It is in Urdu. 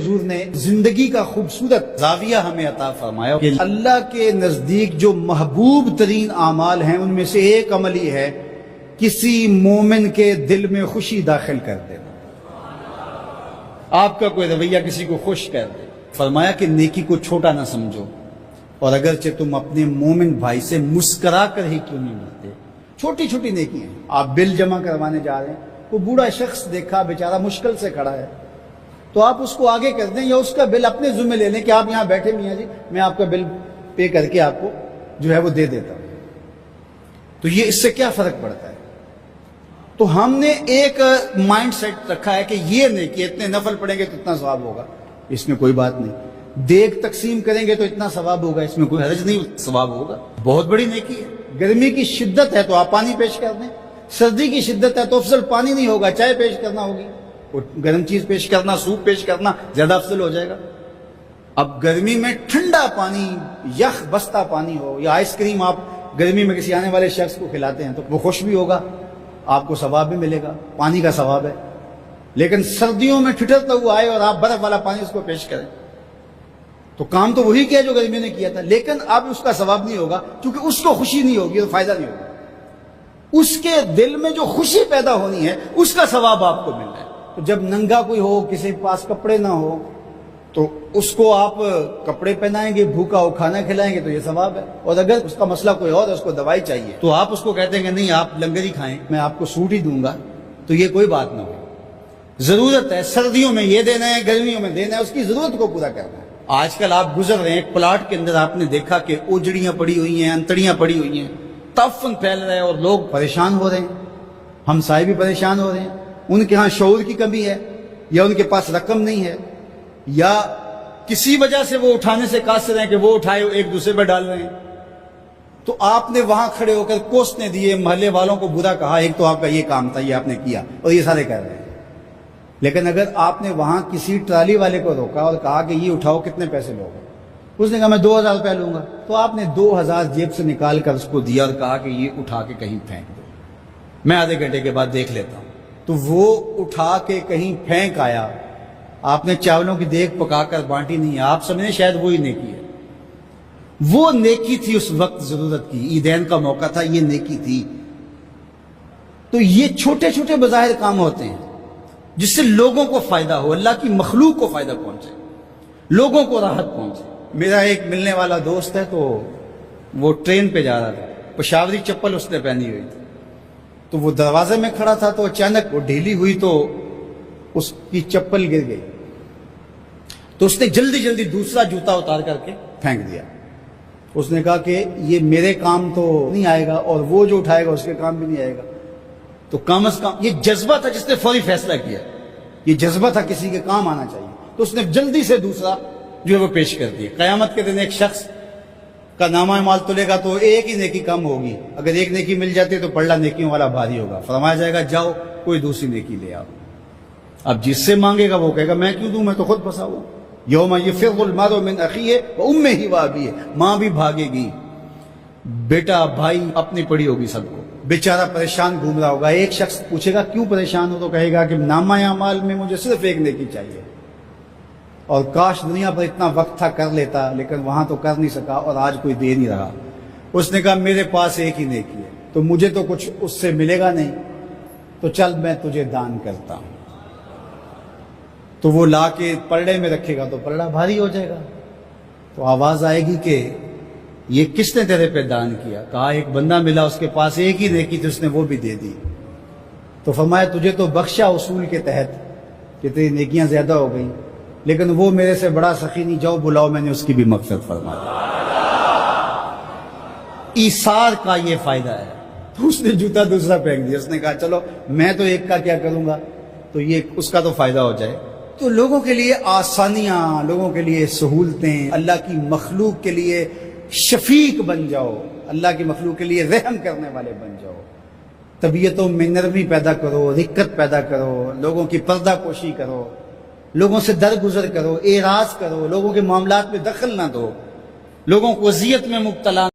حضور نے زندگی کا خوبصورت زاویہ ہمیں عطا فرمایا کہ اللہ کے نزدیک جو محبوب ترین اعمال ہیں ان میں سے ایک عمل ہی ہے کسی مومن کے دل میں خوشی داخل کر دینا. آپ کا کوئی رویہ کسی کو خوش کر دے. فرمایا کہ نیکی کو چھوٹا نہ سمجھو، اور اگرچہ تم اپنے مومن بھائی سے مسکرا کر ہی کیوں نہیں ملتے. چھوٹی چھوٹی نیکی ہیں. آپ بل جمع کروانے جا رہے ہیں، وہ بوڑھا شخص دیکھا بیچارہ مشکل سے کھڑا ہے، تو آپ اس کو آگے کر دیں یا اس کا بل اپنے ذمہ لے لیں کہ آپ یہاں بیٹھے میاں جی، میں آپ کا بل پے کر کے آپ کو جو ہے وہ دے دیتا ہوں. تو یہ اس سے کیا فرق پڑتا ہے؟ تو ہم نے ایک مائنڈ سیٹ رکھا ہے کہ یہ نہیں کہ اتنے نفل پڑھیں گے تو اتنا ثواب ہوگا، اس میں کوئی بات نہیں. دیگ تقسیم کریں گے تو اتنا ثواب ہوگا، اس میں کوئی حرج نہیں، ثواب ہوگا. بہت بڑی نیکی ہے. گرمی کی شدت ہے تو آپ پانی پیش کر دیں، سردی کی شدت ہے تو افضل پانی نہیں ہوگا، چائے پیش کرنا ہوگی، اور گرم چیز پیش کرنا، سوپ پیش کرنا زیادہ افضل ہو جائے گا. اب گرمی میں ٹھنڈا پانی، یخ بستہ پانی ہو، یا آئس کریم آپ گرمی میں کسی آنے والے شخص کو کھلاتے ہیں تو وہ خوش بھی ہوگا، آپ کو ثواب بھی ملے گا، پانی کا ثواب ہے. لیکن سردیوں میں ٹھٹرتا ہوا آئے اور آپ برف والا پانی اس کو پیش کریں تو کام تو وہی کیا جو گرمی نے کیا تھا، لیکن اب اس کا ثواب نہیں ہوگا کیونکہ اس کو خوشی نہیں ہوگی تو فائدہ نہیں ہوگا. اس کے دل میں جو خوشی پیدا ہونی ہے اس کا ثواب آپ کو مل رہا ہے. تو جب ننگا کوئی ہو، کسی کے پاس کپڑے نہ ہو، تو اس کو آپ کپڑے پہنائیں گے، بھوکا ہو کھانا کھلائیں گے تو یہ ثواب ہے. اور اگر اس کا مسئلہ کوئی اور ہے، اس کو دوائی چاہیے، تو آپ اس کو کہتے ہیں کہ نہیں آپ لنگر ہی کھائیں، میں آپ کو سوٹ ہی دوں گا، تو یہ کوئی بات نہ ہو. ضرورت ہے سردیوں میں یہ دینا ہے، گرمیوں میں دینا ہے، اس کی ضرورت کو پورا کرنا ہے. آج کل آپ گزر رہے ہیں ایک پلاٹ کے اندر، آپ نے دیکھا کہ اوجڑیاں پڑی ہوئی ہیں، انتڑیاں پڑی ہوئی ہیں، تعفن پھیل رہا ہے اور لوگ پریشان ہو رہے ہیں، ہمسائے بھی پریشان ہو رہے ہیں. ان کے ہاں شعور کی کمی ہے، یا ان کے پاس رقم نہیں ہے، یا کسی وجہ سے وہ اٹھانے سے قاصر ہیں کہ وہ اٹھائے ایک دوسرے پہ ڈال رہے ہیں. تو آپ نے وہاں کھڑے ہو کر کوسنے دیے، محلے والوں کو برا کہا، ایک تو آپ کا یہ کام تھا، یہ آپ نے کیا اور یہ سارے کر رہے ہیں. لیکن اگر آپ نے وہاں کسی ٹرالی والے کو روکا اور کہا کہ یہ اٹھاؤ کتنے پیسے لوگے، اس نے کہا میں 2000 روپے لوں گا، تو آپ نے 2000 جیب سے نکال کر اس کو دیا اور کہا کہ یہ اٹھا کے کہیں پھینک دو، میں آدھے گھنٹے کے بعد دیکھ لیتا ہوں. تو وہ اٹھا کے کہیں پھینک آیا. آپ نے چاولوں کی دیگ پکا کر بانٹی نہیں ہے، آپ سمجھیں شاید وہی نیکی ہے. وہ نیکی تھی اس وقت ضرورت کی، عیدین کا موقع تھا، یہ نیکی تھی. تو یہ چھوٹے چھوٹے بظاہر کام ہوتے ہیں جس سے لوگوں کو فائدہ ہو، اللہ کی مخلوق کو فائدہ پہنچے، لوگوں کو راحت پہنچے. میرا ایک ملنے والا دوست ہے، تو وہ ٹرین پہ جا رہا تھا، پشاوری چپل اس نے پہنی ہوئی تھی، تو وہ دروازے میں کھڑا تھا، تو اچانک وہ ڈھیلی ہوئی تو اس کی چپل گر گئی. تو اس نے جلدی جلدی دوسرا جوتا اتار کر کے پھینک دیا. اس نے کہا کہ یہ میرے کام تو نہیں آئے گا اور وہ جو اٹھائے گا اس کے کام بھی نہیں آئے گا. تو کم از کم یہ جذبہ تھا جس نے فوری فیصلہ کیا، یہ جذبہ تھا کسی کے کام آنا چاہیے، تو اس نے جلدی سے دوسرا جو ہے وہ پیش کر دیا. قیامت کے دن ایک شخص کا نامہ مال تلے گا تو ایک ہی نیکی کم ہوگی، اگر ایک نیکی مل جاتی ہے تو پلڑا نیکیوں والا بھاری ہوگا. فرمایا جائے گا جاؤ کوئی دوسری نیکی لے آؤ. اب جس سے مانگے گا وہ کہے گا میں کیوں دوں، میں تو خود پھنسا ہوا. یوم یفر المرء من اخیہ وامہ وابیہ، ماں بھی بھاگے گی، بیٹا بھائی اپنی پڑی ہوگی سب کو، بیچارہ پریشان گھوم رہا ہوگا. ایک شخص پوچھے گا کیوں پریشان ہو، تو کہے گا کہ نامہ اعمال میں مجھے صرف ایک نیکی چاہیے، اور کاش دنیا پر اتنا وقت تھا کر لیتا، لیکن وہاں تو کر نہیں سکا اور آج کوئی دے نہیں رہا. اس نے کہا میرے پاس ایک ہی نیکی ہے، تو مجھے تو کچھ اس سے ملے گا نہیں، تو چل میں تجھے دان کرتا ہوں. تو وہ لا کے پلڑے میں رکھے گا تو پلڑا بھاری ہو جائے گا. تو آواز آئے گی کہ یہ کس نے تیرے پہ دان کیا؟ کہا ایک بندہ ملا، اس کے پاس ایک ہی نیکی تھی، اس نے وہ بھی دے دی. تو فرمایا تجھے تو بخشا اصول کے تحت کہ تیری نیکیاں زیادہ ہو گئیں، لیکن وہ میرے سے بڑا سخی نہیں، جاؤ بلاؤ میں نے اس کی بھی مغفرت فرما دی. ایثار کا یہ فائدہ ہے. تو اس نے جوتا دوسرا پھینک دیا. اس نے کہا چلو میں تو ایک کا کیا کروں گا، تو یہ اس کا تو فائدہ ہو جائے. تو لوگوں کے لیے آسانیاں، لوگوں کے لیے سہولتیں، اللہ کی مخلوق کے لیے شفیق بن جاؤ، اللہ کی مخلوق کے لیے رحم کرنے والے بن جاؤ. طبیعتوں میں نرمی پیدا کرو، رقت پیدا کرو، لوگوں کی پردہ پوشی کرو، لوگوں سے درگزر کرو، اعراض کرو، لوگوں کے معاملات میں دخل نہ دو، لوگوں کو اذیت میں مبتلا